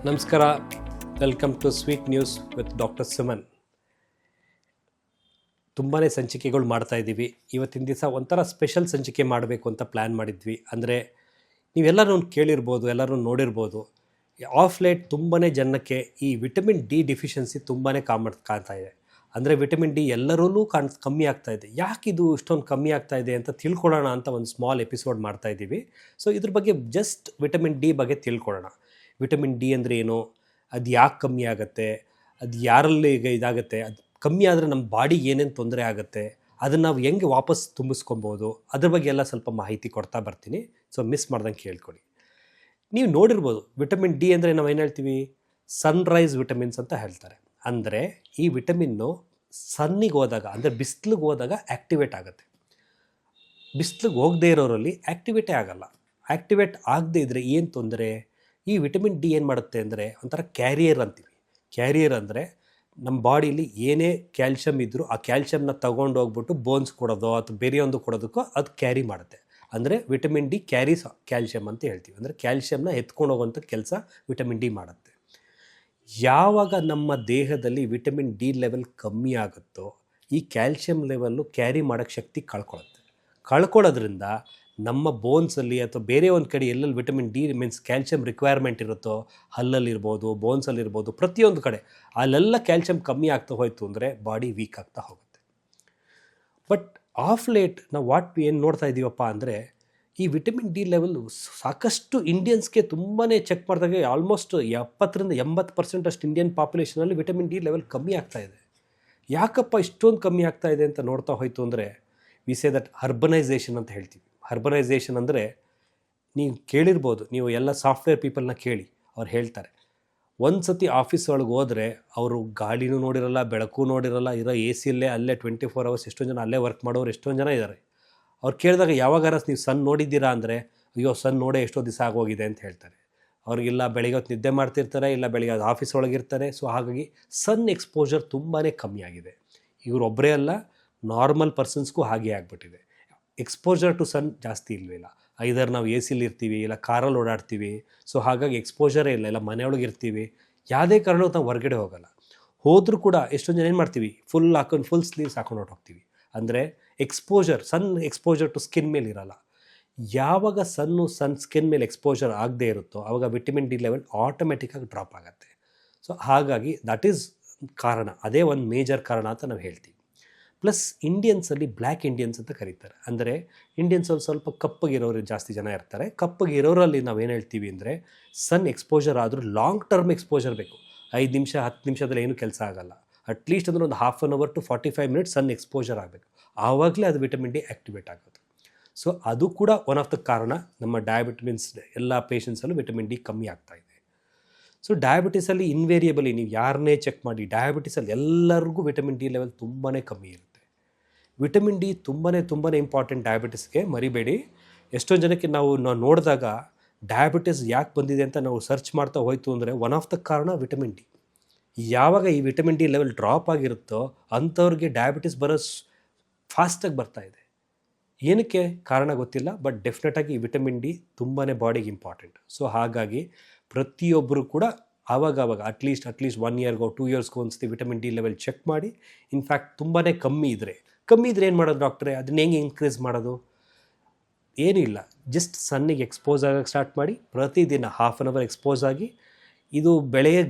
ನಮಸ್ಕಾರ, welcome to sweet news with doctor Suman. ತುಂಬಾ ಸಂಚಿಕೆಗಳು ಮಾಡ್ತಾ ಇದ್ದೀವಿ. ಇವತ್ತಿನ ದಿವಸ ಒಂಥರ ಸ್ಪೆಷಲ್ ಸಂಚಿಕೆ ಮಾಡಬೇಕು ಅಂತ ಪ್ಲ್ಯಾನ್ ಮಾಡಿದ್ವಿ. ಅಂದರೆ ನೀವೆಲ್ಲರೂ ಕೇಳಿರ್ಬೋದು, ಎಲ್ಲರೂ ನೋಡಿರ್ಬೋದು, ಆಫ್ ಲೇಟ್ ತುಂಬಾ ಜನಕ್ಕೆ ಈ ವಿಟಮಿನ್ ಡಿ ಡಿಫಿಷಿಯನ್ಸಿ ತುಂಬಾ ಕಾಣ್ತಾ ಇದೆ. ಅಂದರೆ ವಿಟಮಿನ್ ಡಿ ಎಲ್ಲರಲ್ಲೂ ಕಮ್ಮಿ ಆಗ್ತಾ ಇದೆ. ಯಾಕೆ ಇದು ಇಷ್ಟೊಂದು ಕಮ್ಮಿ ಆಗ್ತಾ ಇದೆ ಅಂತ ತಿಳ್ಕೊಳ್ಳೋಣ ಅಂತ ಒಂದು ಸ್ಮಾಲ್ ಎಪಿಸೋಡ್ ಮಾಡ್ತಾ ಇದ್ದೀವಿ. ಸೊ ಇದ್ರ ಬಗ್ಗೆ ಜಸ್ಟ್ ವಿಟಮಿನ್ ಡಿ ಬಗ್ಗೆ ತಿಳ್ಕೊಳ್ಳೋಣ. ವಿಟಮಿನ್ ಡಿ ಅಂದರೆ ಏನು, ಅದು ಯಾಕೆ ಕಮ್ಮಿ ಆಗುತ್ತೆ, ಅದು ಯಾರಲ್ಲಿ ಈಗ ಇದಾಗುತ್ತೆ, ಅದು ಕಮ್ಮಿ ಆದರೆ ನಮ್ಮ ಬಾಡಿಗೆ ಏನೇನು ತೊಂದರೆ ಆಗುತ್ತೆ, ಅದನ್ನು ನಾವು ಹೆಂಗೆ ವಾಪಸ್ ತುಂಬಿಸ್ಕೊಬೋದು, ಅದ್ರ ಬಗ್ಗೆ ಎಲ್ಲ ಸ್ವಲ್ಪ ಮಾಹಿತಿ ಕೊಡ್ತಾ ಬರ್ತೀನಿ. ಸೊ ಮಿಸ್ ಮಾಡ್ದಂಗೆ ಕೇಳ್ಕೊಳ್ಳಿ. ನೀವು ನೋಡಿರ್ಬೋದು, ವಿಟಮಿನ್ ಡಿ ಅಂದರೆ ನಾವು ಏನು ಹೇಳ್ತೀವಿ, ಸನ್ರೈಸ್ ವಿಟಮಿನ್ಸ್ ಅಂತ ಹೇಳ್ತಾರೆ. ಅಂದರೆ ಈ ವಿಟಮಿನ್ನು ಸನ್ನಿಗೆ ಹೋದಾಗ, ಅಂದರೆ ಬಿಸಿಲಿಗೆ ಹೋದಾಗ ಆ್ಯಕ್ಟಿವೇಟ್ ಆಗುತ್ತೆ. ಬಿಸಿಲಿಗೆ ಹೋಗದೇ ಇರೋರಲ್ಲಿ ಆ್ಯಕ್ಟಿವೇಟೇ ಆಗಲ್ಲ. ಆ್ಯಕ್ಟಿವೇಟ್ ಆಗದೇ ಇದ್ದರೆ ಏನು ತೊಂದರೆ, ಈ ವಿಟಮಿನ್ ಡಿ ಏನು ಮಾಡುತ್ತೆ ಅಂದರೆ ಒಂಥರ ಕ್ಯಾರಿಯರ್ ಅಂತೀವಿ. ಕ್ಯಾರಿಯರ್ ಅಂದರೆ ನಮ್ಮ ಬಾಡೀಲಿ ಏನೇ ಕ್ಯಾಲ್ಶಿಯಮ್ ಇದ್ದರೂ ಆ ಕ್ಯಾಲ್ಶಿಯಮ್ನ ತೊಗೊಂಡು ಹೋಗ್ಬಿಟ್ಟು ಬೋನ್ಸ್ ಕೊಡೋದು ಅಥವಾ ಬೇರೆ ಒಂದು ಕೊಡೋದಕ್ಕೂ ಅದು ಕ್ಯಾರಿ ಮಾಡುತ್ತೆ. ಅಂದರೆ ವಿಟಮಿನ್ ಡಿ ಕ್ಯಾರೀಸ್ ಕ್ಯಾಲ್ಶಿಯಮ್ ಅಂತ ಹೇಳ್ತೀವಿ. ಅಂದರೆ ಕ್ಯಾಲ್ಶಿಯಮ್ನ ಎತ್ಕೊಂಡು ಹೋಗೋವಂಥ ಕೆಲಸ ವಿಟಮಿನ್ ಡಿ ಮಾಡುತ್ತೆ. ಯಾವಾಗ ನಮ್ಮ ದೇಹದಲ್ಲಿ ವಿಟಮಿನ್ ಡಿ ಲೆವೆಲ್ ಕಮ್ಮಿ ಆಗುತ್ತೋ ಈ ಕ್ಯಾಲ್ಶಿಯಮ್ ಲೆವೆಲ್ಲು ಕ್ಯಾರಿ ಮಾಡೋಕ್ಕೆ ಶಕ್ತಿ ಕಳ್ಕೊಳ್ಳೋದ್ರಿಂದ ನಮ್ಮ ಬೋನ್ಸಲ್ಲಿ ಅಥವಾ ಬೇರೆ ಒಂದು ಕಡೆ ಎಲ್ಲೆಲ್ಲಿ vitamin D means calcium requirement ಇರುತ್ತೋ, ಹಲ್ಲಲ್ಲಿರ್ಬೋದು, ಬೋನ್ಸಲ್ಲಿರ್ಬೋದು, ಪ್ರತಿಯೊಂದು ಕಡೆ ಅಲ್ಲೆಲ್ಲ ಕ್ಯಾಲ್ಶಿಯಮ್ ಕಮ್ಮಿ ಆಗ್ತಾ ಹೋಯಿತು ಅಂದರೆ ಬಾಡಿ ವೀಕ್ ಆಗ್ತಾ ಹೋಗುತ್ತೆ. ಬಟ್ ಆಫ್ ಲೇಟ್ ನಾವು ಏನು ನೋಡ್ತಾ ಇದ್ದೀವಪ್ಪ ಅಂದರೆ ಈ ವಿಟಮಿನ್ ಡಿ ಲೆವೆಲ್ ಸಾಕಷ್ಟು ಇಂಡಿಯನ್ಸ್ಗೆ ತುಂಬಾ ಚೆಕ್ ಮಾಡಿದಾಗ ಆಲ್ಮೋಸ್ಟ್ 70-80% ಅಷ್ಟು ಇಂಡಿಯನ್ ಪಾಪ್ಯುಲೇಷನಲ್ಲಿ ವಿಟಮಿನ್ ಡಿ ಲೆವೆಲ್ ಕಮ್ಮಿ ಆಗ್ತಾ ಇದೆ. ಯಾಕಪ್ಪ ಇಷ್ಟೊಂದು ಕಮ್ಮಿ ಆಗ್ತಾ ಇದೆ ಅಂತ ನೋಡ್ತಾ ಹೋಯಿತು ಅಂದರೆ ವಿ ಸೇ ದಟ್ ಅರ್ಬನೈಸೇಷನ್ ಅಂತ ಹೇಳ್ತೀವಿ. ಅರ್ಬನೈಸೇಷನ್ ಅಂದರೆ ನೀವು ಕೇಳಿರ್ಬೋದು, ನೀವು ಎಲ್ಲ ಸಾಫ್ಟ್ವೇರ್ ಪೀಪಲ್ನ ಕೇಳಿ, ಅವ್ರು ಹೇಳ್ತಾರೆ ಒಂದು ಸತಿ ಆಫೀಸ್ ಒಳಗೆ ಹೋದರೆ ಅವರು ಗಾಳಿನೂ ನೋಡಿರಲ್ಲ, ಬೆಳಕು ನೋಡಿರಲ್ಲ, ಇರೋ ಎ ಸಿಯಲ್ಲೇ ಅಲ್ಲೇ 24 hours ಎಷ್ಟೊಂದು ಜನ ಅಲ್ಲೇ ವರ್ಕ್ ಮಾಡೋರು ಎಷ್ಟೊಂದು ಜನ ಇದ್ದಾರೆ. ಅವ್ರು ಕೇಳಿದಾಗ ಯಾವಾಗಾರ ನೀವು ಸನ್ ನೋಡಿದ್ದೀರಾ ಅಂದರೆ ಅಯ್ಯೋ ಸನ್ ನೋಡೇ ಎಷ್ಟೋ ದಿವಸ ಆಗೋಗಿದೆ ಅಂತ ಹೇಳ್ತಾರೆ. ಅವ್ರಿಗಿಲ್ಲ ಬೆಳಿಗ್ಗೆ ಹೊತ್ತು ನಿದ್ದೆ ಮಾಡ್ತಿರ್ತಾರೆ, ಇಲ್ಲ ಬೆಳಿಗ್ಗೆ ಆಫೀಸ್ ಒಳಗಿರ್ತಾರೆ. ಸೊ ಹಾಗಾಗಿ ಸನ್ ಎಕ್ಸ್ಪೋಜರ್ ತುಂಬಾ ಕಮ್ಮಿ ಆಗಿದೆ. ಇವರೊಬ್ಬರೇ ಅಲ್ಲ, ನಾರ್ಮಲ್ ಪರ್ಸನ್ಸ್ಗೂ ಹಾಗೆ ಆಗಿಬಿಟ್ಟಿದೆ. ಎಕ್ಸ್ಪೋಜರ್ ಟು ಸನ್ ಜಾಸ್ತಿ ಇಲ್ವಿಲ್ಲ. ಐದರ್ ನಾವು ಎ ಸಿಲಿ ಇರ್ತೀವಿ, ಇಲ್ಲ ಕಾರಲ್ಲಿ ಓಡಾಡ್ತೀವಿ. ಸೊ ಹಾಗಾಗಿ ಎಕ್ಸ್ಪೋಜರೇ ಇಲ್ಲ ಮನೆಯೊಳಗೆ ಇರ್ತೀವಿ. ಯಾವುದೇ ಕಾರಣಕ್ಕೂ ನಾವು ಹೊರಗಡೆ ಹೋಗಲ್ಲ. ಹೋದರೂ ಕೂಡ ಎಷ್ಟೊಂದು ಜನ ಏನು ಮಾಡ್ತೀವಿ, ಫುಲ್ ಸ್ಲೀವ್ಸ್ ಹಾಕೊಂಡು ಹೊರಟೋಗ್ತೀವಿ. ಅಂದರೆ ಸನ್ ಎಕ್ಸ್ಪೋಜರ್ ಟು ಸ್ಕಿನ್ ಮೇಲೆ ಇರಲ್ಲ. ಯಾವಾಗ ಸನ್ ಸ್ಕಿನ್ ಮೇಲೆ ಎಕ್ಸ್ಪೋಜರ್ ಆಗದೇ ಇರುತ್ತೋ ಆವಾಗ ವಿಟಮಿನ್ ಡಿ ಲೆವೆಲ್ ಆಟೋಮೆಟಿಕ್ಕಾಗಿ ಡ್ರಾಪ್ ಆಗುತ್ತೆ. ಸೊ ಹಾಗಾಗಿ ದಟ್ ಈಸ್ ಕಾರಣ, ಅದೇ ಒಂದು ಮೇಜರ್ ಕಾರಣ ಅಂತ ನಾವು ಹೇಳ್ತೀವಿ. ಪ್ಲಸ್ ಇಂಡಿಯನ್ಸಲ್ಲಿ ಬ್ಲ್ಯಾಕ್ ಇಂಡಿಯನ್ಸ್ ಅಂತ ಕರೀತಾರೆ. ಅಂದರೆ ಇಂಡಿಯನ್ಸಲ್ಲಿ ಸ್ವಲ್ಪ ಕಪ್ಪಗಿರೋರು ಜಾಸ್ತಿ ಜನ ಇರ್ತಾರೆ. ಕಪ್ಪಗಿರೋರಲ್ಲಿ ನಾವೇನು ಹೇಳ್ತೀವಿ ಅಂದರೆ ಸನ್ ಎಕ್ಸ್ಪೋಜರ್ ಆದರೂ ಲಾಂಗ್ ಟರ್ಮ್ ಎಕ್ಸ್ಪೋಜರ್ ಬೇಕು. 5 ನಿಮಿಷ 10 ನಿಮಿಷದಲ್ಲಿ ಏನೂ ಕೆಲಸ ಆಗೋಲ್ಲ. ಅಟ್ಲೀಸ್ಟ್ ಅಂದರೆ ಒಂದು 1/2 hour to 45 minutes sun exposure ಆಗಬೇಕು. ಆವಾಗಲೇ ಅದು ವಿಟಮಿನ್ ಡಿ ಆ್ಯಕ್ಟಿವೇಟ್ ಆಗೋದು. ಸೊ ಅದು ಕೂಡ ಒನ್ ಆಫ್ ದ ಕಾರಣ ನಮ್ಮ ಡಯಾಬಿಟಿಸ್ ಎಲ್ಲ ಪೇಷಂಟ್ಸಲ್ಲೂ ವಿಟಮಿನ್ ಡಿ ಕಮ್ಮಿ ಆಗ್ತಾಯಿದೆ. ಸೊ ಡಯಾಬಿಟಿಸಲ್ಲಿ ಇನ್ವೇರಿಯಬಲಿ ನೀವು ಯಾರನ್ನೇ ಚೆಕ್ ಮಾಡಿ, ಡಯಾಬಿಟಿಸಲ್ಲಿ ಎಲ್ಲರಿಗೂ ವಿಟಮಿನ್ ಡಿ ಲೆವೆಲ್ ತುಂಬಾ ಕಮ್ಮಿ ಇರುತ್ತೆ. ವಿಟಮಿನ್ ಡಿ ತುಂಬಾ ಇಂಪಾರ್ಟೆಂಟ್ ಡಯಾಬಿಟಿಸ್ಗೆ, ಮರಿಬೇಡಿ. ಎಷ್ಟೊಂದು ಜನಕ್ಕೆ ನಾವು ನೋಡಿದಾಗ ಡಯಾಬಿಟಿಸ್ ಯಾಕೆ ಬಂದಿದೆ ಅಂತ ನಾವು ಸರ್ಚ್ ಮಾಡ್ತಾ ಹೋಯ್ತು ಅಂದರೆ ಒನ್ ಆಫ್ ದ ಕಾರಣ ವಿಟಮಿನ್ ಡಿ. ಯಾವಾಗ ಈ ವಿಟಮಿನ್ ಡಿ ಲೆವೆಲ್ ಡ್ರಾಪ್ ಆಗಿರುತ್ತೋ ಅಂಥವ್ರಿಗೆ ಡಯಾಬಿಟಿಸ್ ಫಾಸ್ಟಾಗಿ ಬರ್ತಾಯಿದೆ. ಏನಕ್ಕೆ ಕಾರಣ ಗೊತ್ತಿಲ್ಲ, ಬಟ್ ಡೆಫಿನೆಟಾಗಿ ಈ ವಿಟಮಿನ್ ಡಿ ತುಂಬಾ ಬಾಡಿಗೆ ಇಂಪಾರ್ಟೆಂಟ್. ಸೊ ಹಾಗಾಗಿ ಪ್ರತಿಯೊಬ್ಬರು ಕೂಡ ಆವಾಗ ಅಟ್ಲೀಸ್ಟ್ 1 yearಗೋ 2 yearsಗೋ ಒಂದ್ಸತಿ ವಿಟಮಿನ್ ಡಿ ಲೆವೆಲ್ ಚೆಕ್ ಮಾಡಿ. ಇನ್ಫ್ಯಾಕ್ಟ್ ತುಂಬಾ ಕಮ್ಮಿ ಇದ್ದರೆ ಏನು ಮಾಡೋದು ಡಾಕ್ಟ್ರೇ, ಅದನ್ನ ಹೆಂಗೆ ಇನ್ಕ್ರೀಸ್ ಮಾಡೋದು? ಏನೂ ಇಲ್ಲ, ಜಸ್ಟ್ ಸನ್ನಿಗೆ ಎಕ್ಸ್ಪೋಸ್ ಆಗೋಕ್ಕೆ ಸ್ಟಾರ್ಟ್ ಮಾಡಿ. ಪ್ರತಿದಿನ 1/2 hour ಎಕ್ಸ್ಪೋಸ್ ಆಗಿ. ಇದು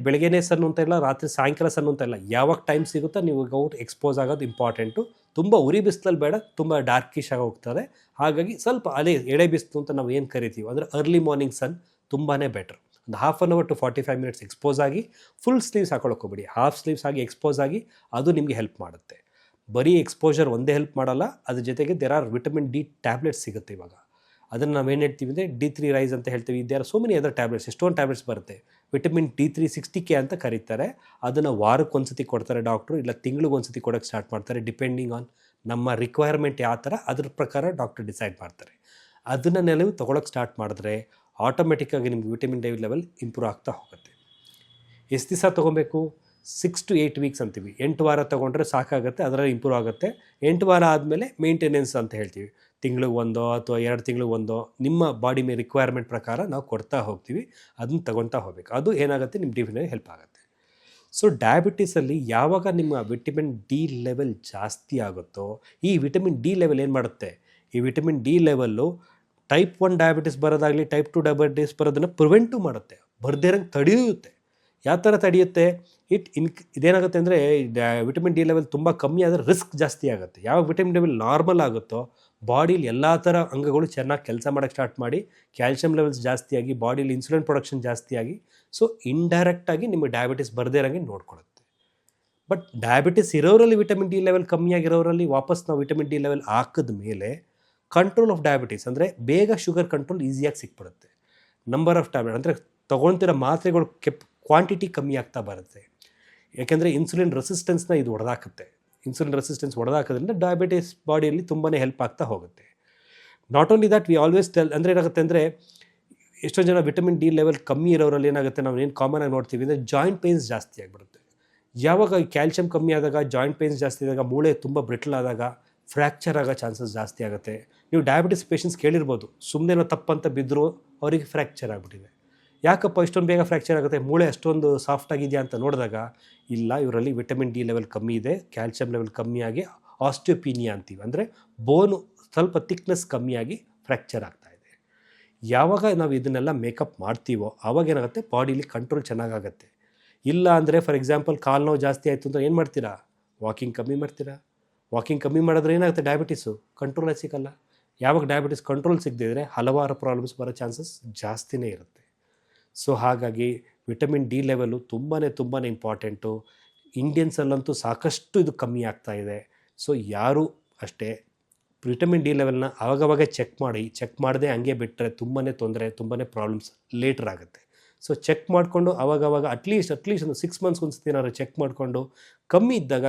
ಬೆಳಗ್ಗೆನೇ ಸನ್ ಅಂತ ಇಲ್ಲ, ರಾತ್ರಿ ಸಾಯಂಕಾಲ ಸನ್ ಅಂತ ಇಲ್ಲ, ಯಾವಾಗ ಟೈಮ್ ಸಿಗುತ್ತೋ ನೀವು ಎಕ್ಸ್ಪೋಸ್ ಆಗೋದು ಇಂಪಾರ್ಟೆಂಟು. ತುಂಬ ಉರಿ ಬಿಸಿಲಲ್ಲಿ ಬೇಡ, ತುಂಬ ಡಾರ್ಕಿಶ್ ಆಗಿ ಹೋಗ್ತದೆ. ಹಾಗಾಗಿ ಸ್ವಲ್ಪ ಎಳೆ ಬಿಸಿಲು ಅಂತ ನಾವು ಏನು ಕರಿತೀವಿ ಅಂದರೆ ಅರ್ಲಿ ಮಾರ್ನಿಂಗ್ ಸನ್ ತುಂಬಾ ಬೆಟ್ರ್. ಒಂದು 1/2 hour to 45 minutes ಎಕ್ಸ್ಪೋಸ್ ಆಗಿ. ಫುಲ್ ಸ್ಲೀವ್ಸ್ ಹಾಕೊಳ್ಳೋಕೋಬೇಡಿ, ಹಾಫ್ ಸ್ಲೀವ್ಸ್ ಆಗಿ ಎಕ್ಸ್ಪೋಸ್ ಆಗಿ. ಅದು ನಿಮಗೆ ಹೆಲ್ಪ್ ಮಾಡುತ್ತೆ. ಬರೀ ಎಕ್ಸ್ಪೋಜರ್ ಒಂದೇ ಹೆಲ್ಪ್ ಮಾಡಲ್ಲ, ಅದ್ರ ಜೊತೆಗೆ ವಿಟಮಿನ್ ಡಿ ಟ್ಯಾಬ್ಲೆಟ್ಸ್ ಸಿಗುತ್ತೆ ಇವಾಗ. ಅದನ್ನು ನಾವೇನು ಹೇಳ್ತೀವಿ ಅಂದರೆ D3 ರೈಸ್ ಅಂತ ಹೇಳ್ತೀವಿ. ಸೋ ಮೆನಿ ಅದರ್ ಟ್ಯಾಬ್ಲೆಟ್ಸ್, ಎಷ್ಟೊಂದು ಟ್ಯಾಬ್ಲೆಟ್ಸ್ ಬರುತ್ತೆ. ವಿಟಮಿನ್ D3 60K ಅಂತ ಕರೀತಾರೆ. ಅದನ್ನು ವಾರಕ್ಕೊಂದ್ಸತಿ ಕೊಡ್ತಾರೆ ಡಾಕ್ಟ್ರು, ಇಲ್ಲ ತಿಂಗಳಿಗೊಂದ್ಸತಿ ಕೊಡೋಕ್ಕೆ ಸ್ಟಾರ್ಟ್ ಮಾಡ್ತಾರೆ. ಡಿಪೆಂಡಿಂಗ್ ಆನ್ ನಮ್ಮ ರಿಕ್ವೈರ್ಮೆಂಟ್ ಯಾವ ಥರ ಅದ್ರ ಪ್ರಕಾರ ಡಾಕ್ಟರ್ ಡಿಸೈಡ್ ಮಾಡ್ತಾರೆ. ಅದನ್ನು ನೀವು ತೊಗೊಳಕ್ಕೆ ಸ್ಟಾರ್ಟ್ ಮಾಡಿದ್ರೆ ಆಟೋಮೆಟಿಕ್ಕಾಗಿ ನಿಮ್ಗೆ ವಿಟಮಿನ್ ಡಿ ಲೆವೆಲ್ ಇಂಪ್ರೂವ್ ಆಗ್ತಾ ಹೋಗುತ್ತೆ. ಎಷ್ಟು ದಿವಸ ತೊಗೊಬೇಕು? 6 to 8 weeks ಅಂತೀವಿ. 8 ವಾರ ತೊಗೊಂಡ್ರೆ ಸಾಕಾಗುತ್ತೆ, ಅದರಲ್ಲಿ ಇಂಪ್ರೂವ್ ಆಗುತ್ತೆ. 8 ವಾರ ಆದಮೇಲೆ ಮೇಂಟೆನೆನ್ಸ್ ಅಂತ ಹೇಳ್ತೀವಿ. ತಿಂಗಳಿಗೆ ಒಂದೋ ಅಥವಾ 2 ತಿಂಗಳಿಗೆ ಒಂದೋ ನಿಮ್ಮ ಬಾಡಿ ಮೇಲೆ ರಿಕ್ವೈರ್ಮೆಂಟ್ ಪ್ರಕಾರ ನಾವು ಕೊಡ್ತಾ ಹೋಗ್ತೀವಿ. ಅದನ್ನು ತಗೊತಾ ಹೋಗಬೇಕು. ಅದು ಏನಾಗುತ್ತೆ ನಿಮ್ಮ ಡಿಫಿನಲ್ಲಿ ಹೆಲ್ಪ್ ಆಗುತ್ತೆ. ಸೊ ಡಯಾಬಿಟೀಸಲ್ಲಿ ಯಾವಾಗ ನಿಮ್ಮ ವಿಟಮಿನ್ ಡಿ ಲೆವೆಲ್ ಜಾಸ್ತಿ ಆಗುತ್ತೋ, ಈ ವಿಟಮಿನ್ ಡಿ ಲೆವೆಲ್ ಏನು ಮಾಡುತ್ತೆ, ಈ vitamin D level type 1 diabetes ಬರೋದಾಗಲಿ ಟೈಪ್ 2 ಡಯಾಬಿಟಿಸ್ ಬರೋದನ್ನು ಪ್ರಿವೆಂಟು ಮಾಡುತ್ತೆ, ಬರ್ದೇ ಇರೋಂಗೆ ತಡೆಯುತ್ತೆ. ಯಾವ ಥರ ತಡೆಯುತ್ತೆ, ಇದೇನಾಗುತ್ತೆ ಅಂದರೆ ವಿಟಮಿನ್ ಡಿ ಲೆವೆಲ್ ತುಂಬ ಕಮ್ಮಿ ಆದರೆ ರಿಸ್ಕ್ ಜಾಸ್ತಿ ಆಗುತ್ತೆ. ಯಾವಾಗ ವಿಟಮಿನ್ ಲೆವೆಲ್ ನಾರ್ಮಲ್ ಆಗುತ್ತೋ ಬಾಡೀಲಿ ಎಲ್ಲ ಥರ ಅಂಗಗಳು ಚೆನ್ನಾಗಿ ಕೆಲಸ ಮಾಡೋಕ್ಕೆ ಸ್ಟಾರ್ಟ್ ಮಾಡಿ ಕ್ಯಾಲ್ಶಿಯಂ ಲೆವೆಲ್ಸ್ ಜಾಸ್ತಿಯಾಗಿ ಬಾಡೀಲಿ ಇನ್ಸುಲಿನ್ ಪ್ರೊಡಕ್ಷನ್ ಜಾಸ್ತಿಯಾಗಿ ಸೊ ಇಂಡೈರೆಕ್ಟಾಗಿ ನಿಮಗೆ ಡಯಾಬಿಟಿಸ್ ಬರದೇ ಇರೋಂಗೆ ನೋಡ್ಕೊಳ್ಳುತ್ತೆ. ಬಟ್ ಡಯಾಬಿಟಿಸ್ ಇರೋರಲ್ಲಿ ವಿಟಮಿನ್ ಡಿ ಲೆವೆಲ್ ಕಮ್ಮಿಯಾಗಿರೋರಲ್ಲಿ ವಾಪಸ್ ನಾವು ವಿಟಮಿನ್ ಡಿ ಲೆವೆಲ್ ಹಾಕಿದ ಮೇಲೆ ಕಂಟ್ರೋಲ್ ಆಫ್ ಡಯಾಬಿಟಿಸ್ ಅಂದರೆ ಬೇಗ ಶುಗರ್ ಕಂಟ್ರೋಲ್ ಈಸಿಯಾಗಿ ಸಿಕ್ಬಿಡುತ್ತೆ. ನಂಬರ್ ಆಫ್ ಟ್ಯಾಬ್ಲೆಟ್ ಅಂದರೆ ತೊಗೊಳ್ತಿರೋ ಮಾತ್ರೆಗಳು ಕ್ವಾಂಟಿಟಿ ಕಮ್ಮಿ ಆಗ್ತಾ ಬರುತ್ತೆ. ಯಾಕೆಂದರೆ ಇನ್ಸುಲಿನ್ ರೆಸಿಸ್ಟೆನ್ಸ್ನ ಇದು ಹೊಡೆದಾಕುತ್ತೆ. ಇನ್ಸುಲಿನ್ ರೆಸಿಸ್ಟೆನ್ಸ್ ಹೊಡೆದಾಕೋದ್ರಿಂದ ಡಯಾಬಿಟಿಸ್ ಬಾಡಿಯಲ್ಲಿ ತುಂಬಾ ಹೆಲ್ಪ್ ಆಗ್ತಾ ಹೋಗುತ್ತೆ. Not only that we always tell, ಅಂದರೆ ಏನಾಗುತ್ತೆ ಅಂದರೆ ಎಷ್ಟೊಂದು ಜನ ವಿಟಮಿನ್ ಡಿ ಲೆವೆಲ್ ಕಮ್ಮಿ ಇರೋರಲ್ಲಿ ಏನಾಗುತ್ತೆ, ನಾವು ಏನು ಕಾಮನಾಗಿ ನೋಡ್ತೀವಿ ಅಂದರೆ ಜಾಯಿಂಟ್ ಪೇನ್ಸ್ ಜಾಸ್ತಿ ಆಗಿಬಿಡುತ್ತೆ. ಯಾವಾಗ ಈ ಕ್ಯಾಲ್ಶಿಯಂ ಕಮ್ಮಿ ಆದಾಗ ಜಾಯಿಂಟ್ ಪೇನ್ಸ್ ಜಾಸ್ತಿ ಆದಾಗ ಮೂಳೆ ತುಂಬ ಬ್ರಿಟಲ್ ಆದಾಗ ಫ್ರ್ಯಾಕ್ಚರ್ ಆಗೋ ಚಾನ್ಸಸ್ ಜಾಸ್ತಿ ಆಗುತ್ತೆ. ನೀವು ಡಯಾಬಿಟಿಸ್ ಪೇಷಂಟ್ಸ್ ಕೇಳಿರ್ಬೋದು, ಸುಮ್ಮನೆ ತಪ್ಪಂತ ಬಿದ್ದರೂ ಅವರಿಗೆ ಫ್ರ್ಯಾಕ್ಚರ್ ಆಗಿಬಿಟ್ಟಿದೆ. ಯಾಕಪ್ಪ ಇಷ್ಟೊಂದು ಬೇಗ ಫ್ರ್ಯಾಕ್ಚರ್ ಆಗುತ್ತೆ, ಮೂಳೆ ಅಷ್ಟೊಂದು ಸಾಫ್ಟ್ ಆಗಿದೆಯಾ ಅಂತ ನೋಡಿದಾಗ ಇಲ್ಲ, ಇವರಲ್ಲಿ ವಿಟಮಿನ್ ಡಿ ಲೆವೆಲ್ ಕಮ್ಮಿ ಇದೆ, ಕ್ಯಾಲ್ಶಿಯಂ ಲೆವೆಲ್ ಕಮ್ಮಿಯಾಗಿ ಆಸ್ಟಿಯೋಪೀನಿಯಾ ಅಂತೀವಿ, ಅಂದರೆ ಬೋನು ಸ್ವಲ್ಪ ಥಿಕ್ನೆಸ್ ಕಮ್ಮಿಯಾಗಿ ಫ್ರ್ಯಾಕ್ಚರ್ ಆಗ್ತಾ ಇದೆ. ಯಾವಾಗ ನಾವು ಇದನ್ನೆಲ್ಲ ಮೇಕಪ್ ಮಾಡ್ತೀವೋ ಆವಾಗ ಏನಾಗುತ್ತೆ, ಬಾಡೀಲಿ ಕಂಟ್ರೋಲ್ ಚೆನ್ನಾಗಾಗತ್ತೆ. ಇಲ್ಲ ಅಂದರೆ ಫಾರ್ ಎಕ್ಸಾಂಪಲ್ ಕಾಲು ನೋವು ಜಾಸ್ತಿ ಆಯಿತು ಅಂತ ಏನು ಮಾಡ್ತೀರಾ, ವಾಕಿಂಗ್ ಕಮ್ಮಿ ಮಾಡ್ತೀರಾ. ವಾಕಿಂಗ್ ಕಮ್ಮಿ ಮಾಡಿದ್ರೆ ಏನಾಗುತ್ತೆ, ಡಯಾಬಿಟಿಸು ಕಂಟ್ರೋಲೇ ಸಿಗಲ್ಲ. ಯಾವಾಗ ಡಯಾಬಿಟಿಸ್ ಕಂಟ್ರೋಲ್ ಸಿಗದಿದ್ರೆ ಹಲವಾರು ಪ್ರಾಬ್ಲಮ್ಸ್ ಬರೋ ಚಾನ್ಸಸ್ ಜಾಸ್ತಿನೇ ಇರುತ್ತೆ. ಸೊ ಹಾಗಾಗಿ ವಿಟಮಿನ್ ಡಿ ಲೆವೆಲು ತುಂಬಾ ಇಂಪಾರ್ಟೆಂಟು. ಇಂಡಿಯನ್ಸಲ್ಲಂತೂ ಸಾಕಷ್ಟು ಇದು ಕಮ್ಮಿ ಆಗ್ತಾ ಇದೆ. ಸೊ ಯಾರೂ ಅಷ್ಟೇ ವಿಟಮಿನ್ ಡಿ ಲೆವೆಲ್ನ ಆವಾಗವಾಗ ಚೆಕ್ ಮಾಡದೆ ಹಂಗೆ ಬಿಟ್ಟರೆ ತುಂಬಾ ತೊಂದರೆ, ತುಂಬಾ ಪ್ರಾಬ್ಲಮ್ಸ್ ಲೇಟರ್ ಆಗುತ್ತೆ. ಸೊ ಚೆಕ್ ಮಾಡಿಕೊಂಡು ಆವಾಗವಾಗ ಅಟ್ಲೀಸ್ಟ್ ಒಂದು 6 ಮಂತ್ಸ್ ಒಂದ್ಸತಿ ಏನಾದ್ರು ಚೆಕ್ ಮಾಡಿಕೊಂಡು ಕಮ್ಮಿ ಇದ್ದಾಗ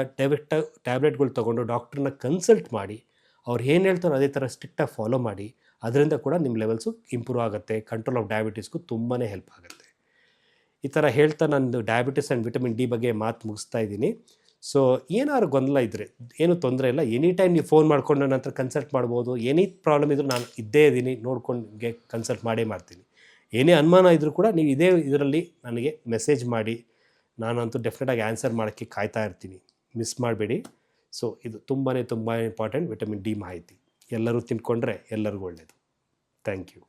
ಟ್ಯಾಬ್ಲೆಟ್ಗಳು ತೊಗೊಂಡು ಡಾಕ್ಟ್ರನ್ನ ಕನ್ಸಲ್ಟ್ ಮಾಡಿ ಅವ್ರು ಏನು ಹೇಳ್ತಾರೋ ಅದೇ ಥರ ಸ್ಟ್ರಿಕ್ಟಾಗಿ ಫಾಲೋ ಮಾಡಿ. ಅದರಿಂದ ಕೂಡ ನಿಮ್ಮ ಲೆವೆಲ್ಸು ಇಂಪ್ರೂವ್ ಆಗುತ್ತೆ. ಕಂಟ್ರೋಲ್ ಆಫ್ ಡಯಾಬಿಟಿಸ್ಗೂ ತುಂಬಾ ಹೆಲ್ಪ್ ಆಗುತ್ತೆ. ಈ ಥರ ಹೇಳ್ತಾ ನಾನು ಡಯಾಬಿಟಿಸ್ ಆ್ಯಂಡ್ ವಿಟಮಿನ್ ಡಿ ಬಗ್ಗೆ ಮಾತು ಮುಗಿಸ್ತಾ ಇದ್ದೀನಿ. ಸೊ ಏನಾದ್ರು ಗೊಂದಲ ಇದ್ದರೆ ಏನೂ ತೊಂದರೆ ಇಲ್ಲ, ಎನಿ ಟೈಮ್ ನೀವು ಫೋನ್ ಮಾಡಿಕೊಂಡು ನನ್ನ ಹತ್ರ ಕನ್ಸಲ್ಟ್ ಮಾಡ್ಬೋದು. ಏನೇ ಪ್ರಾಬ್ಲಮ್ ಇದ್ದರೂ ನಾನು ಇದ್ದೇ ಇದ್ದೀನಿ, ನೋಡ್ಕೊಂಡೆ ಕನ್ಸಲ್ಟ್ ಮಾಡ್ತೀನಿ. ಏನೇ ಅನುಮಾನ ಇದ್ದರೂ ಕೂಡ ನೀವು ಇದೇ ಇದರಲ್ಲಿ ನನಗೆ ಮೆಸೇಜ್ ಮಾಡಿ, ನಾನಂತೂ ಡೆಫಿನೆಟಾಗಿ ಆನ್ಸರ್ ಮಾಡೋಕ್ಕೆ ಕಾಯ್ತಾ ಇರ್ತೀನಿ, ಮಿಸ್ ಮಾಡಬೇಡಿ. ಸೊ ಇದು ತುಂಬಾ ಇಂಪಾರ್ಟೆಂಟ್ ವಿಟಮಿನ್ ಡಿ ಮಾಹಿತಿ. ಎಲ್ಲರೂ ತಿಳ್ಕೊಂಡ್ರೆ ಎಲ್ಲರಿಗೂ ಒಳ್ಳೆಯದು. Thank you.